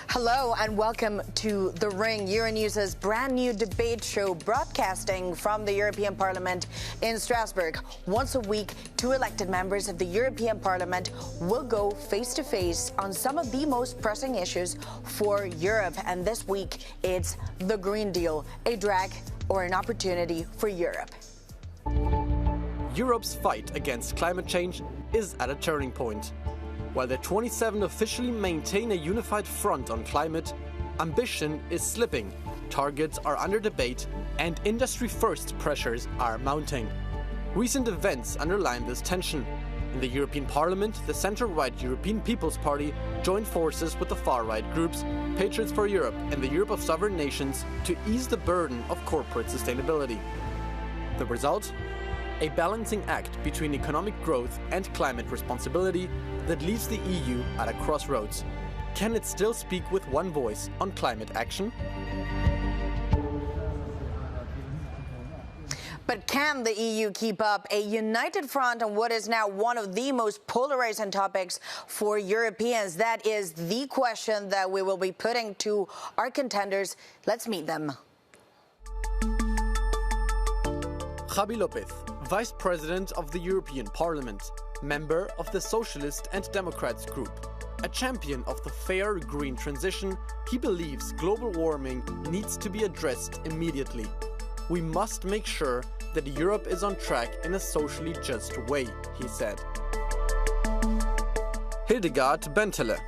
Hello and welcome to The Ring, Euronews's brand new debate show broadcasting from the European Parliament in Strasbourg. Once a week, two elected members of the European Parliament will go face-to-face on some of the most pressing issues for Europe. And this week, it's the Green Deal, a drag or an opportunity for Europe. Europe's fight against climate change is at a turning point. While the 27 officially maintain a unified front on climate, ambition is slipping, targets are under debate, and industry-first pressures are mounting. Recent events underline this tension. In the European Parliament, the centre-right European People's Party joined forces with the far-right groups, Patriots for Europe and the Europe of Sovereign Nations, to ease the burden of corporate sustainability. The result? A balancing act between economic growth and climate responsibility that leaves the EU at a crossroads. Can it still speak with one voice on climate action? But can the EU keep up a united front on what is now one of the most polarizing topics for Europeans? That is the question that we will be putting to our contenders. Let's meet them. Javi López, Vice President of the European Parliament, member of the Socialist and Democrats group. A champion of the fair green transition, he believes global warming needs to be addressed immediately. We must make sure that Europe is on track in a socially just way, he said. Hildegard Bentele,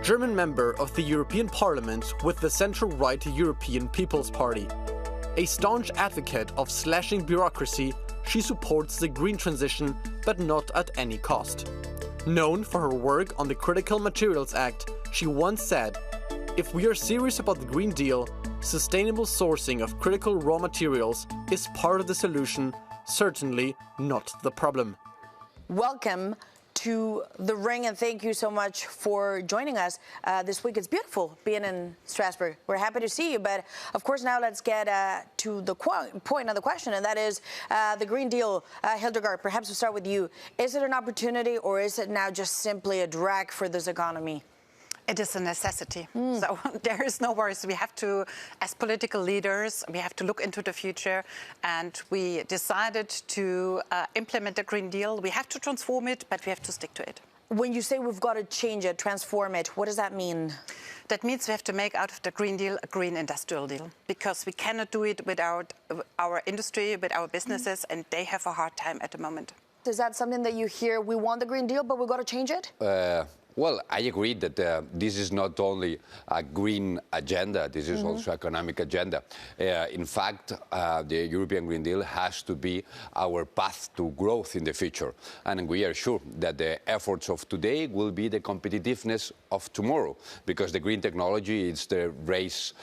German member of the European Parliament with the centre-right European People's Party. A staunch advocate of slashing bureaucracy, she supports the green transition, but not at any cost. Known for her work on the Critical Materials Act, she once said, "If we are serious about the Green Deal, sustainable sourcing of critical raw materials is part of the solution, certainly not the problem." Welcome to The Ring, and thank you so much for joining us this week. It's beautiful being in Strasbourg. We're happy to see you, but of course now let's get to the point of the question, and that is the Green Deal. Hildegard, perhaps we'll start with you. Is it an opportunity, or is it now just simply a drag for this economy? It is a necessity. So there is no worries. We have to, as political leaders, we have to look into the future, and we decided to implement the Green Deal. We have to transform it, but we have to stick to it. When you say we've got to change it, transform it, what does that mean? That means we have to make out of the Green Deal a green industrial deal, because we cannot do it without our industry, with our businesses, and they have a hard time at the moment. Is that something that you hear? We want the Green Deal, but we've got to change it? Well, I agree that this is not only a green agenda, this is also an economic agenda. In fact, the European Green Deal has to be our path to growth in the future. And we are sure that the efforts of today will be the competitiveness of tomorrow, because the green technology is the race,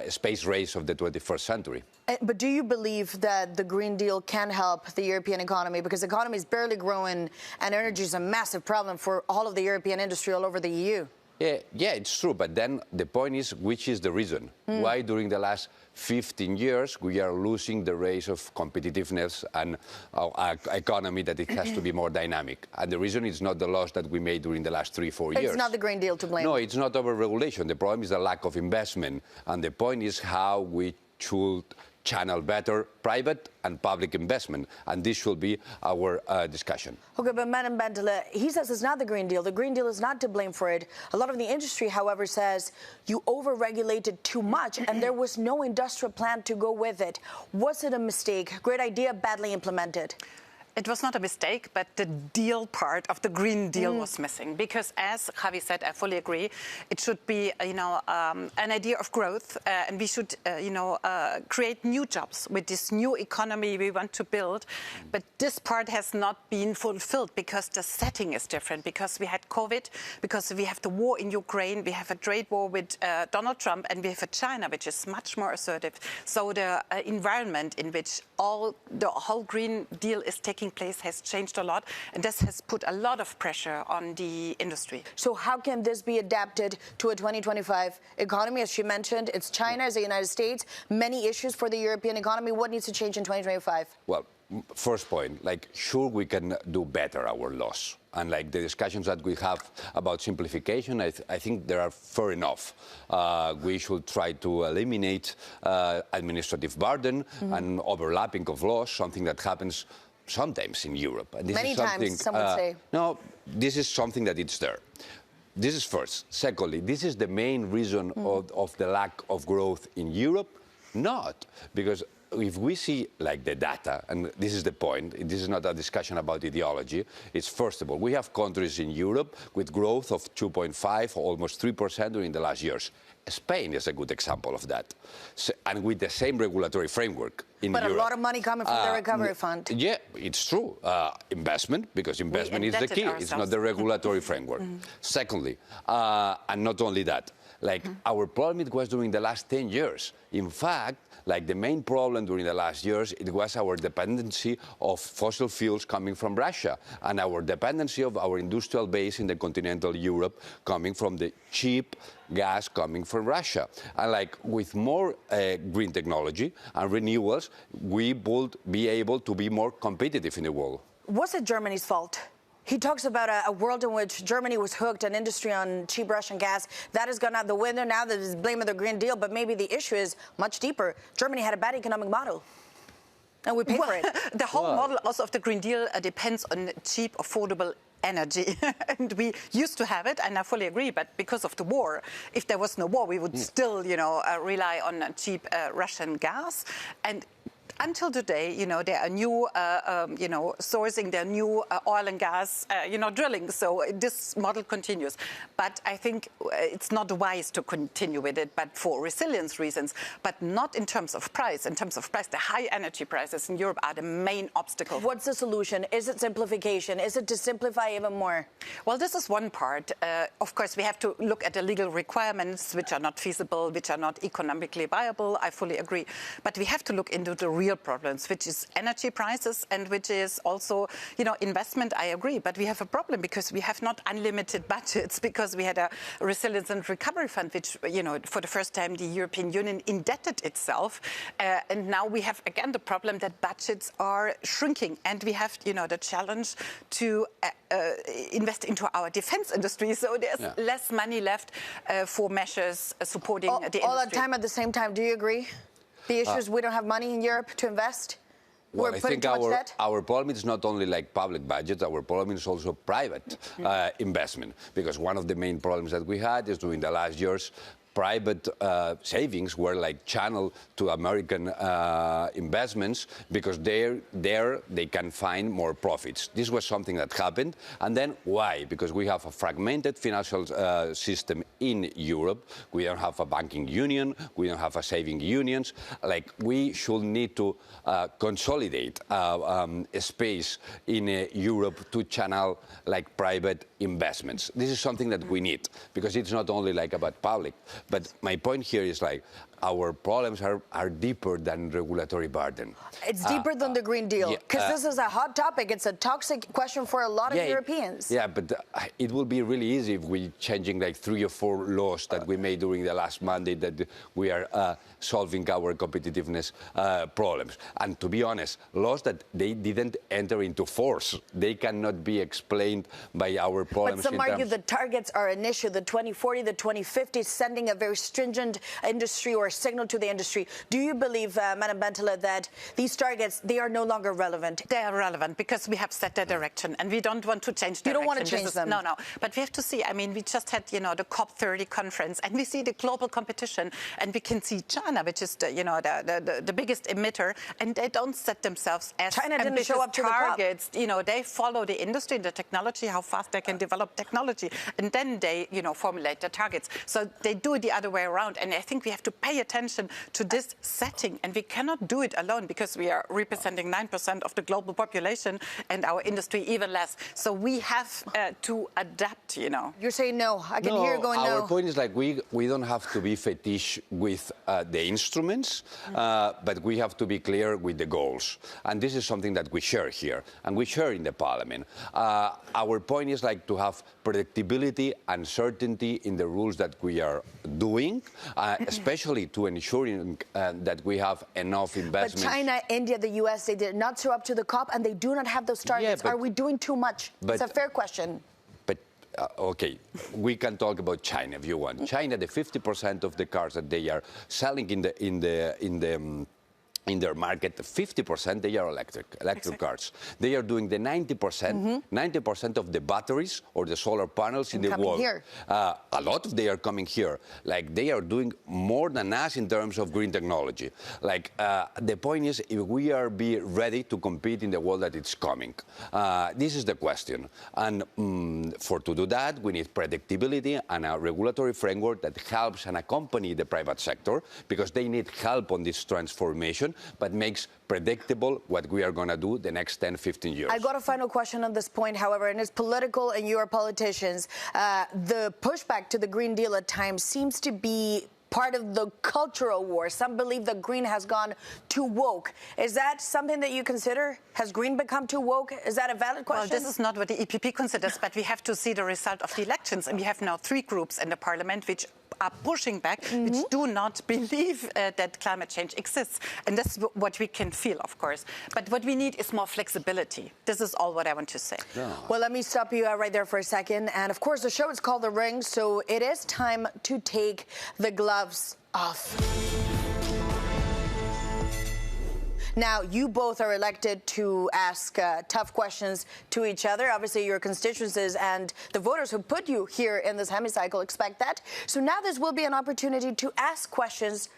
space race of the 21st century. But do you believe that the Green Deal can help the European economy? Because the economy is barely growing and energy is a massive problem for all of the European industry all over the EU. Yeah, it's true. But then the point is, which is the reason? Why during the last 15 years we are losing the race of competitiveness and our economy, that it has to be more dynamic? And the reason is not the loss that we made during the last 3-4 years. It's not the Green Deal to blame. No, it's not over-regulation. The problem is the lack of investment. And the point is how we should channel better private and public investment, and this should be our discussion. Okay, but Madam Bentele, he says it's not the Green Deal. The Green Deal is not to blame for it. A lot of the industry, however, says you over-regulated too much and there was no industrial plan to go with it. Was it a mistake? Great idea, badly implemented? It was not a mistake, but the deal part of the Green Deal was missing. Because, as Javi said, I fully agree, it should be, an idea of growth, and we should, create new jobs with this new economy we want to build. But this part has not been fulfilled because the setting is different. Because we had COVID, because we have the war in Ukraine, we have a trade war with Donald Trump, and we have a China, which is much more assertive. So the environment in which the whole Green Deal is taking place has changed a lot, and this has put a lot of pressure on the industry. So how can this be adapted to a 2025 economy? As she mentioned, it's China, it's the United States, many issues for the European economy. What needs to change in 2025? Well, first point, sure, we can do better our loss. and like the discussions that we have about simplification, I think they are fair enough. We should try to eliminate administrative burden and overlapping of laws, something that happens sometimes in Europe. And this Many is something, times, some would say. No, this is something that it's there. This is first. Secondly, this is the main reason of the lack of growth in Europe? Not, because if we see like the data, and this is the point, this is not a discussion about ideology, it's first of all, we have countries in Europe with growth of 2.5, almost 3% during the last years. Spain is a good example of that, and with the same regulatory framework in Europe. But a lot of money coming from the recovery fund. Yeah, it's true. Investment, because investment is the key. It's not the regulatory framework. Secondly, and not only that, like our problem it was during the last 10 years. In fact, like the main problem during the last years, it was our dependency of fossil fuels coming from Russia and our dependency of our industrial base in the continental Europe coming from the cheap gas coming from Russia. And like with more green technology and renewables, we would be able to be more competitive in the world. Was it Germany's fault? He talks about a world in which Germany was hooked, an industry on cheap Russian gas. That has gone out the window now. That is blame of the Green Deal. But maybe the issue is much deeper. Germany had a bad economic model, and we pay for it. The whole model also of the Green Deal depends on cheap, affordable energy. And we used to have it, and I fully agree, but because of the war, if there was no war, we would still, rely on cheap Russian gas. And until today, there are new, sourcing, there are new oil and gas, drilling. So this model continues. But I think it's not wise to continue with it, but for resilience reasons, but not in terms of price. In terms of price, the high energy prices in Europe are the main obstacle. What's the solution? Is it simplification? Is it to simplify even more? Well, this is one part. Of course, we have to look at the legal requirements, which are not feasible, which are not economically viable. I fully agree. But we have to look into the real problems, which is energy prices and which is also, investment. I agree. But we have a problem because we have not unlimited budgets because we had a resilience and recovery fund, which, for the first time, the European Union indebted itself. And now we have, again, the problem that budgets are shrinking. And we have, the challenge to invest into our defense industry. So there's less money left for measures supporting the industry. All the time at the same time. Do you agree? The issue is we don't have money in Europe to invest? Well, I think our problem is not only like public budgets, our problem is also private investment. Because one of the main problems that we had is during the last years, private savings were like channeled to American investments because there they can find more profits. This was something that happened. And then why? Because we have a fragmented financial system in Europe. We don't have a banking union. We don't have a saving unions. Like we should need to consolidate a space in Europe to channel like private investments. This is something that we need because it's not only like about public. But my point here is like our problems are deeper than regulatory burden. It's deeper than the Green Deal, because this is a hot topic. It's a toxic question for a lot of Europeans. Yeah, but it will be really easy if we changing like 3 or 4 laws that we made during the last mandate that we are solving our competitiveness problems. And to be honest, laws that they didn't enter into force, they cannot be explained by our problems. But some argue the targets are an issue, the 2040, the 2050, sending a very stringent industry or signal to the industry. Do you believe, Madam Bentele, that these targets, they are no longer relevant? They are relevant because we have set the direction and we don't want to change direction. You don't want to change them? No. But we have to see, we just had, the COP30 conference and we see the global competition and we can see China, which is, the biggest emitter, and they don't set themselves as China didn't show up to targets. The COP. They follow the industry, the technology, how fast they can develop technology, and then they, formulate the targets. So they do it the other way around, and I think we have to pay attention to this setting, and we cannot do it alone because we are representing 9% of the global population and our industry even less. So we have to adapt, You're saying no. I can hear you going no. Our point is like we don't have to be fetish with the instruments, but we have to be clear with the goals. And this is something that we share here, and we share in the Parliament. Our point is like to have predictability and certainty in the rules that we are doing, especially to ensuring that we have enough investment. But China, India, the US, they did not show up to the COP and they do not have those targets. Are we doing too much? It's a fair question. But okay, we can talk about China if you want. China, the 50% of the cars that they are selling in their market, 50% they are electric cars. They are doing the 90% of the batteries or the solar panels in the world. Here. A lot of they are coming here. Like they are doing more than us in terms of green technology. Like the point is, if we are be ready to compete in the world that it's coming, this is the question. And to do that, we need predictability and a regulatory framework that helps and accompany the private sector because they need help on this transformation, but makes predictable what we are going to do the next 10, 15 years. I got a final question on this point, however, and it's political and you are politicians. The pushback to the Green Deal at times seems to be part of the cultural war. Some believe that green has gone too woke. Is that something that you consider? Has green become too woke? Is that a valid question? Well, this is not what the EPP considers, but we have to see the result of the elections. And we have now 3 groups in the parliament which are pushing back, which do not believe that climate change exists. And that's what we can feel, of course. But what we need is more flexibility. This is all what I want to say. Yeah. Well, let me stop you right there for a second. And of course, the show is called The Ring, so it is time to take the gloves off. Now, you both are elected to ask tough questions to each other. Obviously, your constituencies and the voters who put you here in this hemicycle expect that. So now this will be an opportunity to ask questions.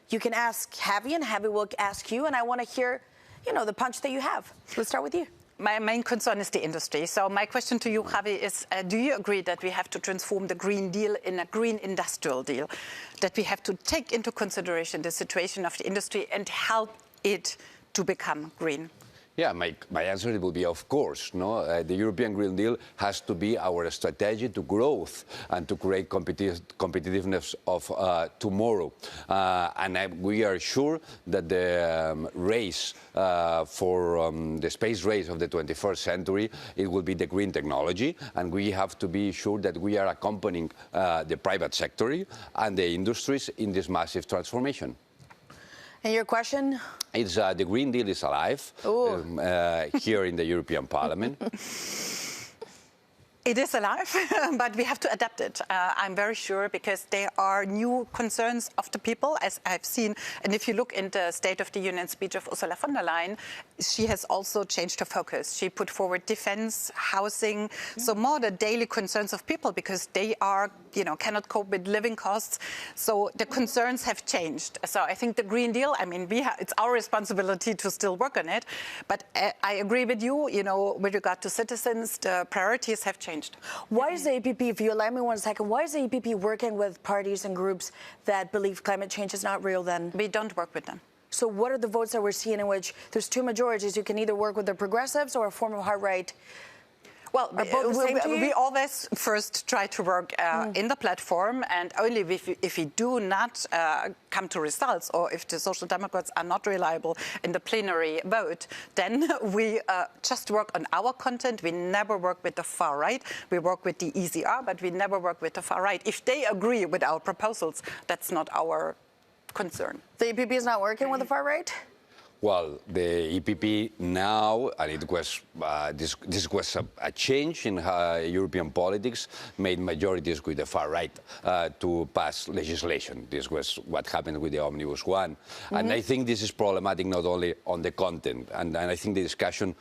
You can ask Javi, and Javi will ask you. And I want to hear, the punch that you have. Let's start with you. My main concern is the industry. So my question to you, Javi, is do you agree that we have to transform the Green Deal in a green industrial deal? That we have to take into consideration the situation of the industry and help it to become green? Yeah, my answer will be of course. No, the European Green Deal has to be our strategy to growth and to create competitiveness of tomorrow. We are sure that the race for the space race of the 21st century, it will be the green technology, and we have to be sure that we are accompanying the private sector and the industries in this massive transformation. And your question? It's the Green Deal is alive here in the European Parliament. It is alive, but we have to adapt it. I'm very sure, because there are new concerns of the people, as I've seen. And if you look in the State of the Union speech of Ursula von der Leyen, she has also changed her focus. She put forward defense, housing, so more the daily concerns of people, because they are, cannot cope with living costs. So the concerns have changed. So I think the Green Deal, it's our responsibility to still work on it. But I agree with you, with regard to citizens, the priorities have changed. Why is the EPP, if you allow me 1 second, why is the EPP working with parties and groups that believe climate change is not real then? We don't work with them. So what are the votes that we're seeing in which there's 2 majorities? You can either work with the progressives or a form of hard right. Well, we always first try to work in the platform, and only if we do not come to results, or if the Social Democrats are not reliable in the plenary vote, then we just work on our content. We never work with the far right. We work with the ECR, but we never work with the far right. If they agree with our proposals, that's not our concern. The EPP is not working with the far right? Well, the EPP now, and it was this was a change in European politics, made majorities with the far right to pass legislation. This was what happened with the Omnibus 1. And I think this is problematic not only on the content, and I think the discussion,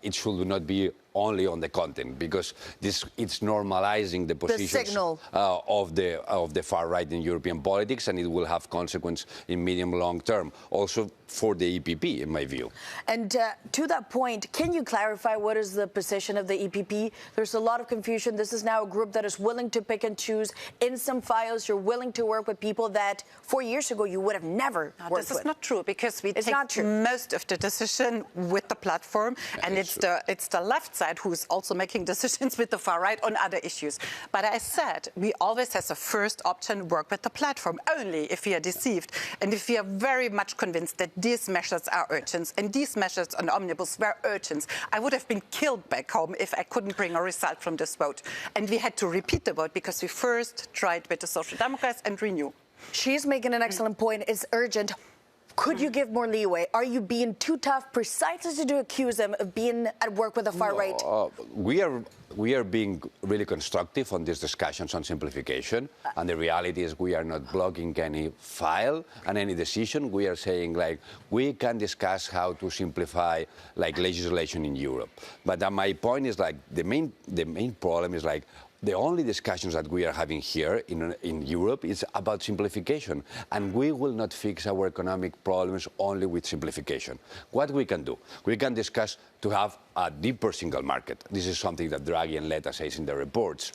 it should not be only on the content, because it's normalizing the positions of the far right in European politics, and it will have consequence in medium long term, also for the EPP, in my view. And to that point, can you clarify what is the position of the EPP? There's a lot of confusion. This is now a group that is willing to pick and choose. In some files, you're willing to work with people that 4 years ago you would have never worked with. This is not true, because we take most of the decision with the platform, and it's the left side who is also making decisions with the far right on other issues. But I said we always, as a first option, work with the platform only if we are deceived and if we are very much convinced that these measures are urgent, and these measures on Omnibus were urgent. I would have been killed back home if I couldn't bring a result from this vote. And we had to repeat the vote because we first tried with the Social Democrats and Renew. She's making an excellent point. It's urgent. Could you give more leeway? Are you being too tough precisely to accuse them of being at work with the far right? We are being really constructive on these discussions on simplification, and the reality is we are not blocking any file and any decision. We are saying, like, we can discuss how to simplify, like, legislation in Europe. But my point is, like, the main problem is, like, the only discussions that we are having here in Europe is about simplification, and we will not fix our economic problems only with simplification. What we can do? We can discuss to have a deeper single market. This is something that Draghi and Letta says in the reports.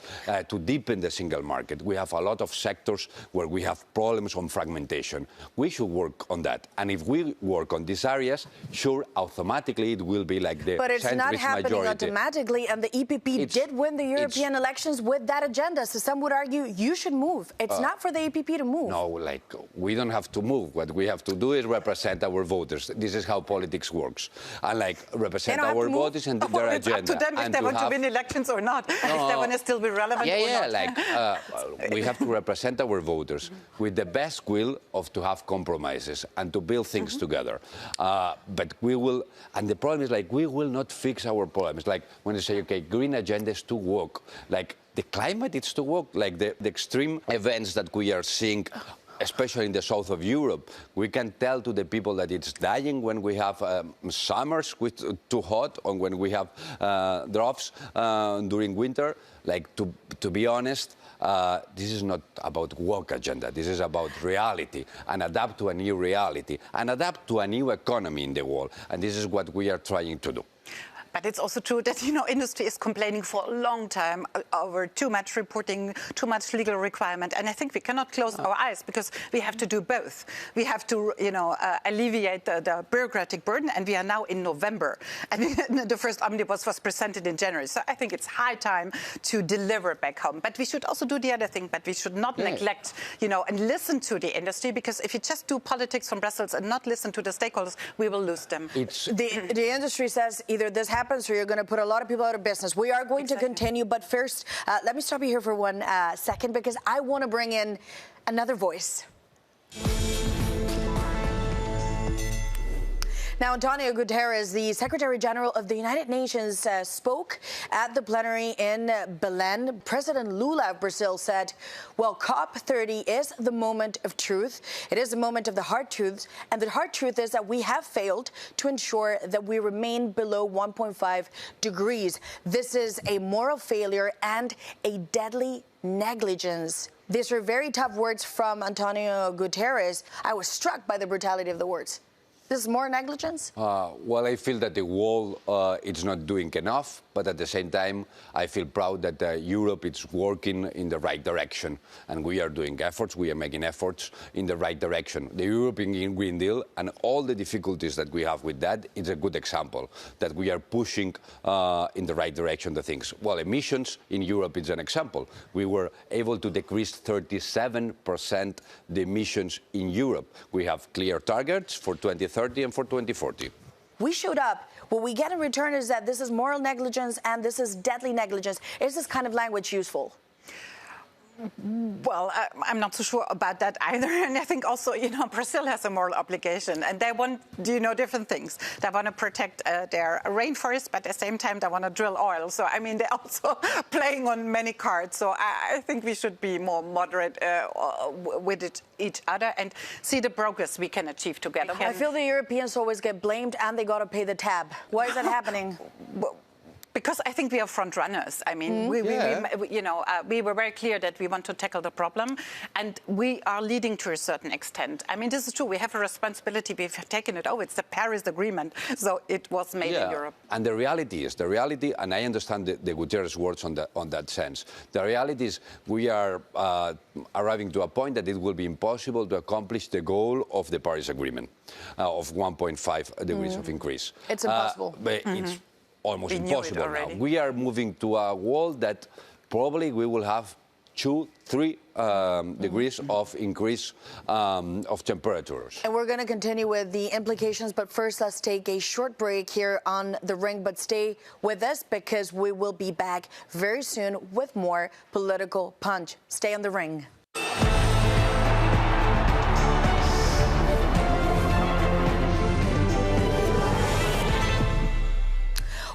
To deepen the single market, we have a lot of sectors where we have problems on fragmentation. We should work on that, and if we work on these areas, sure, automatically it will be like the But it's not happening majority. automatically, and the EPP did win the European elections with that agenda. So some would argue you should move. It's not for the EPP to move. No, like, we don't have to move. What we have to do is represent our voters. This is how politics works. And, like, represent our voters and their agenda. It's up to them if they want to win elections or not. If they want to still be relevant or not. Like, we have to represent our voters with the best will of to have compromises and to build things together. But we will, and the problem is, like, we will not fix our problems. Like, when they say, okay, green agenda is too woke, like, the climate is too woke, like the extreme events that we are seeing, especially in the south of Europe. We can tell to the people that it's dying when we have summers with too hot, or when we have drops during winter. Like, to be honest, this is not about woke agenda. This is about reality, and adapt to a new reality, and adapt to a new economy in the world. And this is what we are trying to do. But it's also true that, industry is complaining for a long time over too much reporting, too much legal requirement. And I think we cannot close our eyes, because we have to do both. We have to, alleviate the bureaucratic burden. And we are now in November. And the first omnibus was presented in January. So I think it's high time to deliver back home. But we should also do the other thing. But we should not neglect, and listen to the industry. Because if you just do politics from Brussels and not listen to the stakeholders, we will lose them. The industry says either this happens or you're going to put a lot of people out of business. We are going to continue, but first, let me stop you here for 1 second, because I want to bring in another voice. Now, Antonio Guterres, the Secretary General of the United Nations, spoke at the plenary in Belém. President Lula of Brazil said, well, COP30 is the moment of truth. It is the moment of the hard truths. And the hard truth is that we have failed to ensure that we remain below 1.5 degrees. This is a moral failure and a deadly negligence. These are very tough words from Antonio Guterres. I was struck by the brutality of the words. This is more negligence? Well, I feel that the world is not doing enough, but at the same time, I feel proud that Europe is working in the right direction, and we are doing efforts. We are making efforts in the right direction. The European Green Deal and all the difficulties that we have with that is a good example that we are pushing in the right direction the things. Well, emissions in Europe is an example. We were able to decrease 37% the emissions in Europe. We have clear targets for 2030 and for 2040. We showed up. What we get in return is that this is moral negligence and this is deadly negligence. Is this kind of language useful? Well, I'm not so sure about that either. And I think also, Brazil has a moral obligation, and they want, different things. They want to protect their rainforest, but at the same time, they want to drill oil. So, they're also playing on many cards. So I think we should be more moderate with each other and see the progress we can achieve together. I feel the Europeans always get blamed and they got to pay the tab. Why is that happening? Because I think we are front runners. We were very clear that we want to tackle the problem, and we are leading to a certain extent. This is true. We have a responsibility. We've taken it over. It's the Paris Agreement, so it was made in Europe. And the reality, and I understand the Guterres words on that sense. The reality is we are arriving to a point that it will be impossible to accomplish the goal of the Paris Agreement of 1.5 degrees of increase. It's impossible. But it's almost impossible now. We are moving to a world that probably we will have 2-3 degrees of increase of temperatures. And we're going to continue with the implications, but first let's take a short break here on The Ring. But stay with us, because we will be back very soon with more Political Punch. Stay on The Ring.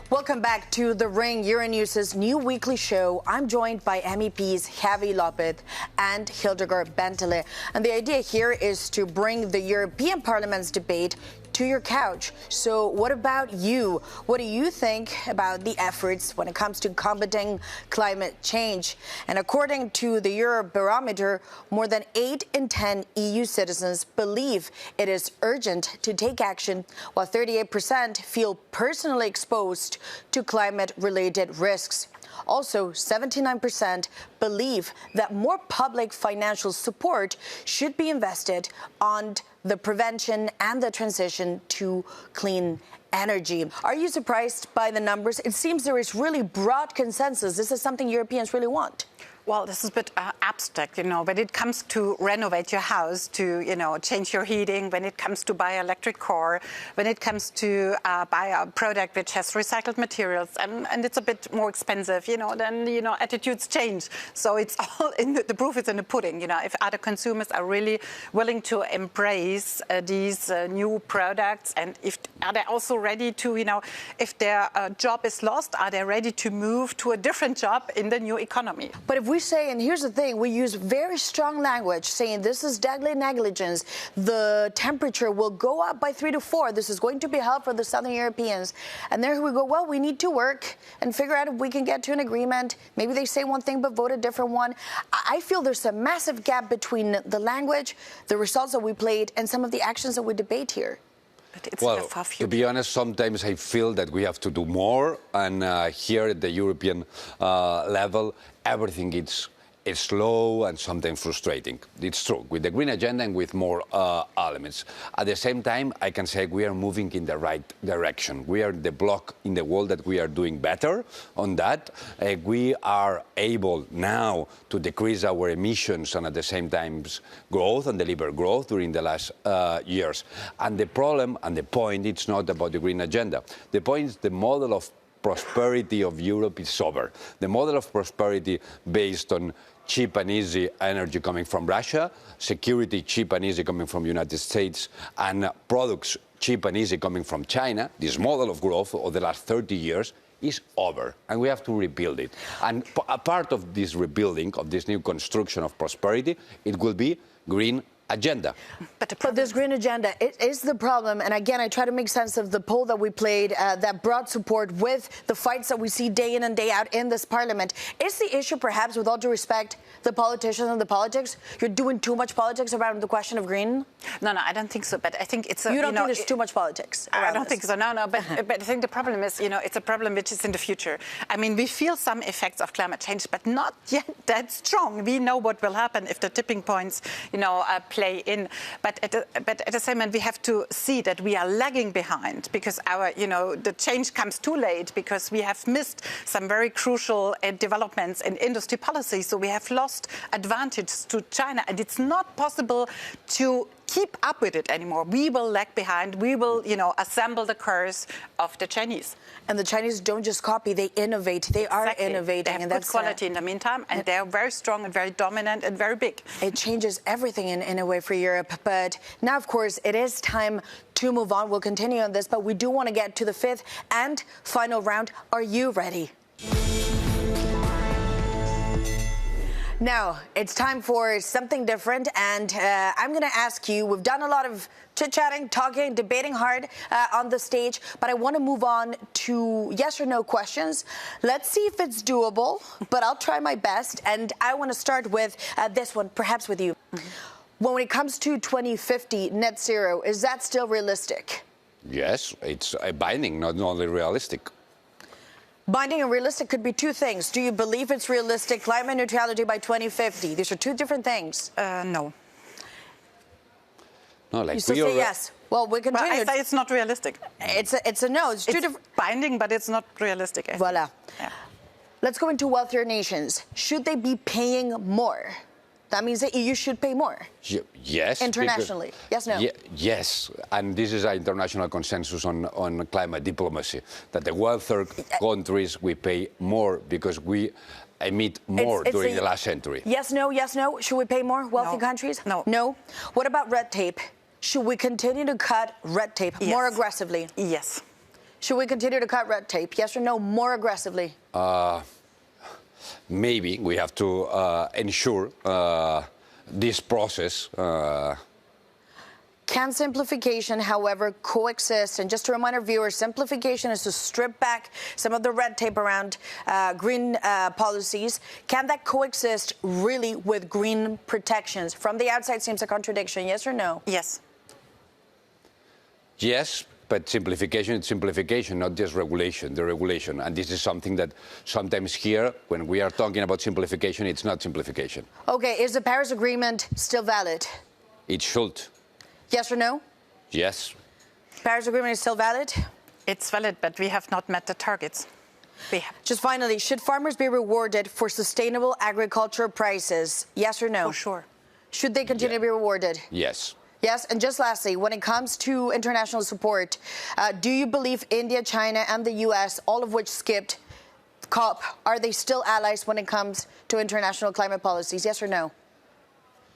Welcome back to The Ring, Euronews's new weekly show. I'm joined by MEPs Javi López and Hildegard Bentele. And the idea here is to bring the European Parliament's debate to your couch. So what about you? What do you think about the efforts when it comes to combating climate change? And according to the Eurobarometer, more than 8 in 10 EU citizens believe it is urgent to take action, while 38% feel personally exposed to climate-related risks. Also, 79% believe that more public financial support should be invested on the prevention and the transition to clean energy. Are you surprised by the numbers? It seems there is really broad consensus. This is something Europeans really want. Well, this is a bit abstract, when it comes to renovate your house, to, change your heating, when it comes to buy an electric car, when it comes to buy a product which has recycled materials, and it's a bit more expensive, then, attitudes change. So it's all the proof is in the pudding, if other consumers are really willing to embrace these new products, and are they also ready to, if their job is lost, are they ready to move to a different job in the new economy? But if we say, and here's the thing, we use very strong language saying this is deadly negligence, the temperature will go up by 3 to 4, this is going to be hell for the Southern Europeans. And there we go, well, we need to work and figure out if we can get to an agreement. Maybe they say one thing but vote a different one. I feel there's a massive gap between the language, the results that we played, and some of the actions that we debate here. Well, to be honest, sometimes I feel that we have to do more, and here at the European level, everything is slow and sometimes frustrating. It's true, with the green agenda and with more elements. At the same time, I can say we are moving in the right direction. We are the block in the world that we are doing better on that. We are able now to decrease our emissions and at the same time growth and deliver growth during the last years. And the problem and the point, it's not about the green agenda. The point is the model of prosperity of Europe is over. The model of prosperity based on cheap and easy energy coming from Russia, security cheap and easy coming from the United States, and products cheap and easy coming from China, this model of growth of the last 30 years is over, and we have to rebuild it. And a part of this rebuilding, of this new construction of prosperity, it will be green agenda. But this green agenda is the problem, and again, I try to make sense of the poll that we played that brought support with the fights that we see day in and day out in this parliament. Is the issue, perhaps, with all due respect, the politicians and the politics? You're doing too much politics around the question of green? No, I don't think so, but I think it's a... You don't think there's too much politics around I don't this? think so, no, but I think the problem is, it's a problem which is in the future. I mean, we feel some effects of climate change, but not yet that strong. We know what will happen if the tipping points, play in. But at the same time, we have to see that we are lagging behind because the change comes too late because we have missed some very crucial developments in industry policy. So we have lost advantage to China, and it's not possible to keep up with it anymore. We will lag behind. We will, assemble the cars of the Chinese. And the Chinese don't just copy, they innovate. They are innovating. They have and good that's quality in the meantime, and they're very strong and very dominant and very big. It changes everything in a way for Europe. But now, of course, it is time to move on. We'll continue on this, but we do want to get to the 5th and final round. Are you ready? Now, it's time for something different, and I'm going to ask you, we've done a lot of chit-chatting, talking, debating hard on the stage, but I want to move on to yes or no questions. Let's see if it's doable, but I'll try my best, and I want to start with this one, perhaps with you. When it comes to 2050 net zero, is that still realistic? Yes, it's binding, not only realistic. Binding and realistic could be two things. Do you believe it's realistic, climate neutrality by 2050? These are two different things. No. No, like you still say yes. Well, we continue. Well, I say it's not realistic. It's a no. It's two different. Binding, but it's not realistic. Voila. Yeah. Let's go into wealthier nations. Should they be paying more? That means the EU should pay more. Yes. Internationally. Yes, no? Yes. And this is an international consensus on climate diplomacy, that the wealthier countries, we pay more because we emit more during the last century. Yes, no, yes, no. Should we pay more, wealthy countries? No. No? What about red tape? Should we continue to cut red tape more aggressively? Yes. Should we continue to cut red tape? Yes or no, more aggressively? Maybe we have to ensure this process. Can simplification, however, coexist? And just to remind our viewers, simplification is to strip back some of the red tape around green policies. Can that coexist really with green protections? From the outside seems a contradiction, yes or no? Yes. Yes, but simplification is simplification, not just regulation, the regulation. And this is something that sometimes here, when we are talking about simplification, it's not simplification. Okay, is the Paris Agreement still valid? It should. Yes or no? Yes. Paris Agreement is still valid? It's valid, but we have not met the targets. Just finally, should farmers be rewarded for sustainable agriculture prices? Yes or no? For sure. Should they continue to be rewarded? Yes. Yes, and just lastly, when it comes to international support, do you believe India, China, and the U.S., all of which skipped COP, are they still allies when it comes to international climate policies? Yes or no?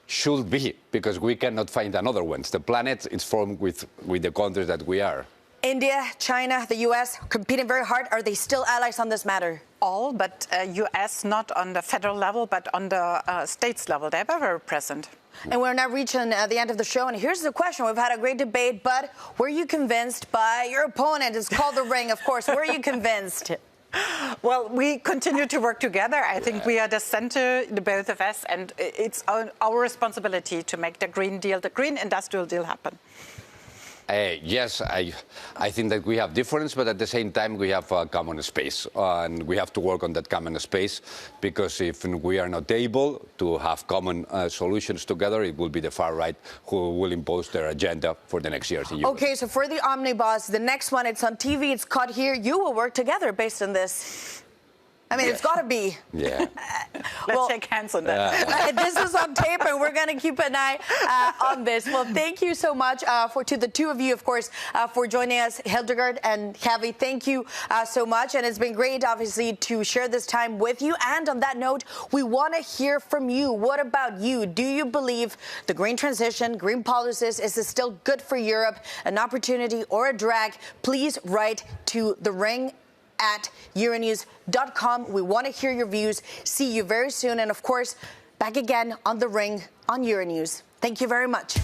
Should be, because we cannot find another ones. The planet is formed with the countries that we are. India, China, the U.S. competing very hard. Are they still allies on this matter? All, but U.S. not on the federal level, but on the states level. They were very present. And we're now reaching the end of the show. And here's the question. We've had a great debate, but were you convinced by your opponent? It's called the ring, of course. Were you convinced? Well, we continue to work together. I think we are the center, the both of us, and it's our responsibility to make the Green Deal, the Green Industrial Deal happen. Yes, I think that we have difference, but at the same time we have a common space, and we have to work on that common space, because if we are not able to have common solutions together, it will be the far right who will impose their agenda for the next years in Europe. Okay, so for the Omnibus, the next one, it's on TV, it's cut here. You will work together based on this. I mean, it's got to be. Yeah. Let's shake hands on that. This is on tape, and we're going to keep an eye on this. Well, thank you so much to the two of you, of course, for joining us, Hildegard and Javi. Thank you so much, and it's been great, obviously, to share this time with you. And on that note, we want to hear from you. What about you? Do you believe the green transition, green policies, is this still good for Europe, an opportunity or a drag? Please write to the ring at Euronews.com. We want to hear your views. See you very soon. And of course, back again on The Ring on Euronews. Thank you very much.